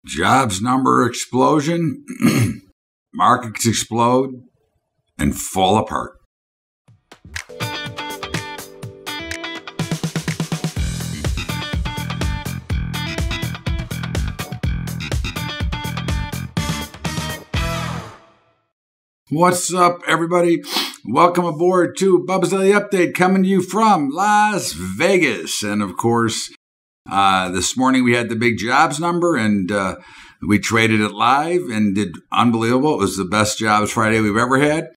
Jobs number explosion, markets explode, and fall apart. What's up, everybody? Welcome aboard to Bubba's Daily Update, coming to you from Las Vegas. And of course, this morning we had the big jobs number, and we traded it live and did unbelievable. It was the best jobs Friday we've ever had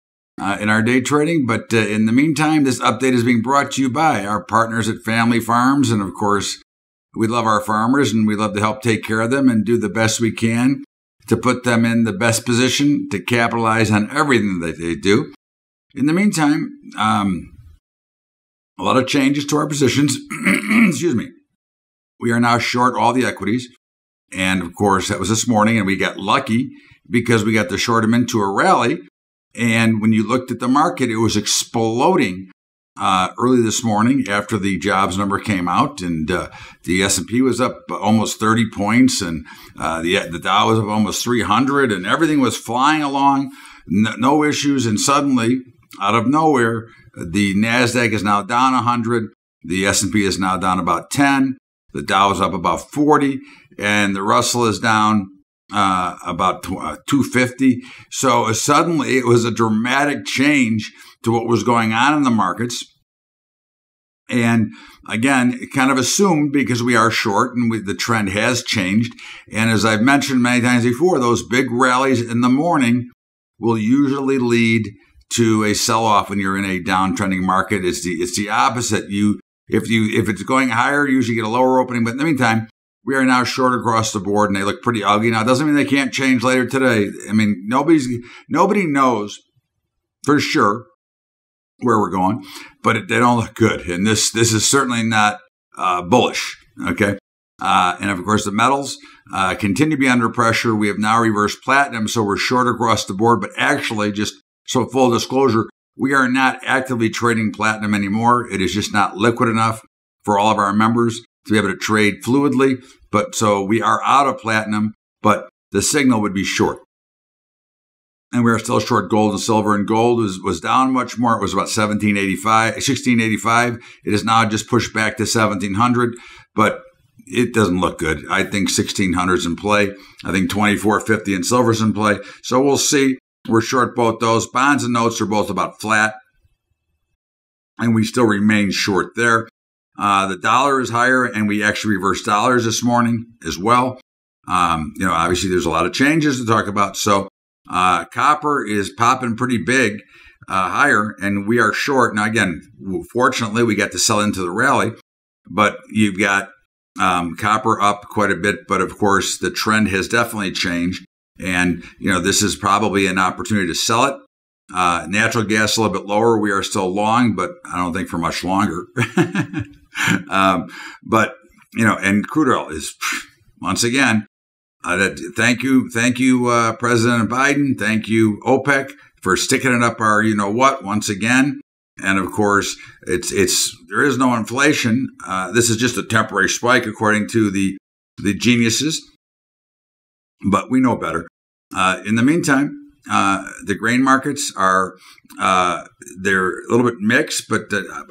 in our day trading. But in the meantime, this update is being brought to you by our partners at Family Farms. And of course, we love our farmers and we love to help take care of them and do the best we can to put them in the best position to capitalize on everything that they do. In the meantime, a lot of changes to our positions. Excuse me. We are now short all the equities. And of course, that was this morning, and we got lucky because we got to short them into a rally. And when you looked at the market, it was exploding early this morning after the jobs number came out, and the S&P was up almost 30 points, and the Dow was up almost 300, and everything was flying along, no issues. And suddenly, out of nowhere, the NASDAQ is now down 100, the S&P is now down about 10, the Dow is up about 40, and the Russell is down about 250. So suddenly, it was a dramatic change to what was going on in the markets. And again, it kind of assumed because we are short and the trend has changed. And as I've mentioned many times before, those big rallies in the morning will usually lead to a sell-off when you're in a downtrending market. It's the opposite. If it's going higher, you usually get a lower opening. But in the meantime, we are now short across the board, and they look pretty ugly. Now, it doesn't mean they can't change later today. I mean, nobody knows for sure where we're going, but they don't look good. And this is certainly not bullish, okay? And of course, the metals continue to be under pressure. We have now reversed platinum, so we're short across the board. But actually, just so full disclosure, we are not actively trading platinum anymore. It is just not liquid enough for all of our members to be able to trade fluidly. But so we are out of platinum, but the signal would be short. And we are still short gold and silver, and gold was down much more. It was about 1685. It is now just pushed back to 1700, but it doesn't look good. I think 1600 is in play. I think 2450 and silver is in play. So we'll see. We're short both those. Bonds and notes are both about flat, and we still remain short there. The dollar is higher, and we actually reversed dollars this morning as well. Obviously there's a lot of changes to talk about. So copper is popping pretty big higher, and we are short. Now, again, fortunately, we got to sell into the rally, but you've got copper up quite a bit. But of course, the trend has definitely changed. And, this is probably an opportunity to sell it. Natural gas a little bit lower. We are still long, but I don't think for much longer. And crude oil is, once again, thank you, President Biden. Thank you, OPEC, for sticking it up our you-know-what once again. And of course, there is no inflation. This is just a temporary spike, according to the geniuses. But we know better. In the meantime, the grain markets are they're a little bit mixed, but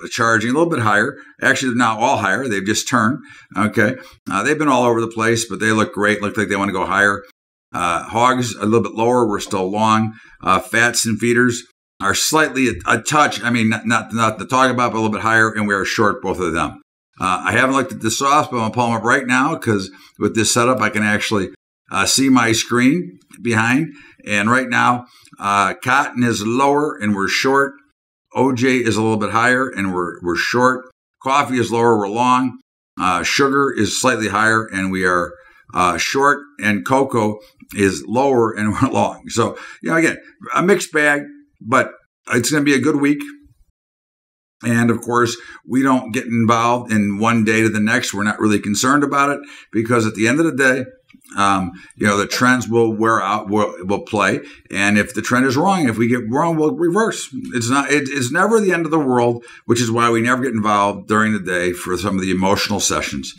charging a little bit higher. Actually, they're now all higher. They've just turned. Okay, they've been all over the place, but they look great. Look like they want to go higher. Hogs a little bit lower. We're still long. Fats and feeders are slightly a touch. I mean, not to talk about, but a little bit higher, and we are short both of them. I haven't looked at the softs, but I'm gonna pull them up right now because with this setup, I can actually see my screen behind. And right now, cotton is lower and we're short. OJ is a little bit higher and we're short. Coffee is lower, we're long. Sugar is slightly higher and we are short. And cocoa is lower and we're long. So, again, a mixed bag, but it's going to be a good week. And of course, we don't get involved in one day to the next. We're not really concerned about it because at the end of the day, the trends will wear out, will play. And if the trend is wrong, if we get wrong, we'll reverse. It's never the end of the world, which is why we never get involved during the day for some of the emotional sessions.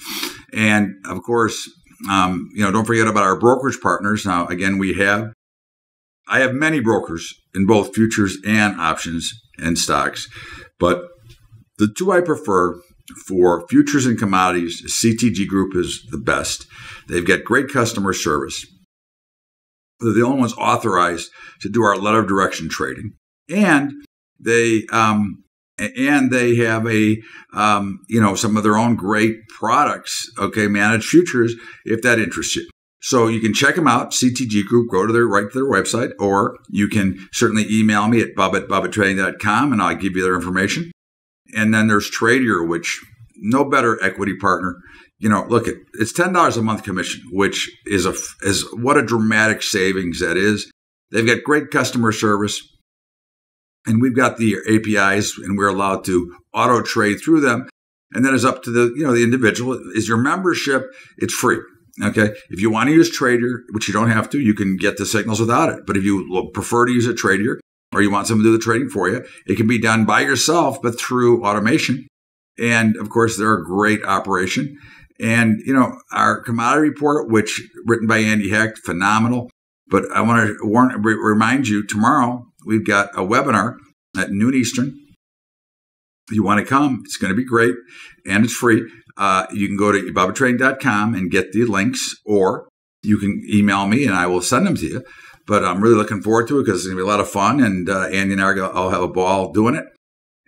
And of course, Don't forget about our brokerage partners. Now, again, I have many brokers in both futures and options and stocks, but the two I prefer for futures and commodities, CTG Group is the best. They've got great customer service. They're the only ones authorized to do our letter of direction trading, and they have some of their own great products. Okay, managed futures if that interests you. So you can check them out, CTG Group. Go to right to their website, or you can certainly email me at bub@bubbatrading.com, and I'll give you their information. And then there's Tradier, which no better equity partner. Look, it's $10 a month commission, which is what a dramatic savings that is. They've got great customer service, and we've got the APIs, and we're allowed to auto trade through them. And then it's up to the individual. Is your membership? It's free. Okay. If you want to use Tradier, which you don't have to, you can get the signals without it. But if you prefer to use a Tradier, or you want someone to do the trading for you, it can be done by yourself, but through automation. And of course, they're a great operation. And, our commodity report, which written by Andy Hecht, phenomenal. But I want to remind you, tomorrow we've got a webinar at noon Eastern. If you want to come, it's going to be great, and it's free. You can go to bubbatrading.com and get the links, or you can email me and I will send them to you. But I'm really looking forward to it because it's going to be a lot of fun, and Andy and I will have a ball doing it.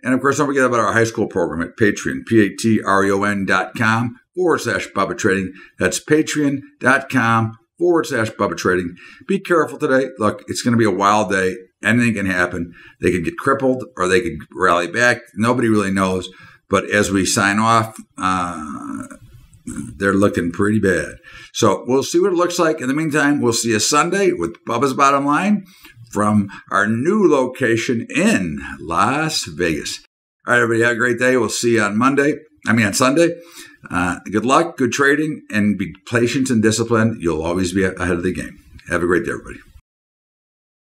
And of course, don't forget about our high school program at Patreon, patreon.com/BubbaTrading. That's patreon.com/BubbaTrading. Be careful today. Look, it's going to be a wild day. Anything can happen. They could get crippled or they could rally back. Nobody really knows. But as we sign off, they're looking pretty bad. So we'll see what it looks like. In the meantime, we'll see you Sunday with Bubba's Bottom Line from our new location in Las Vegas. All right, everybody, have a great day. We'll see you on Sunday. Good luck, good trading, and be patient and disciplined. You'll always be ahead of the game. Have a great day, everybody.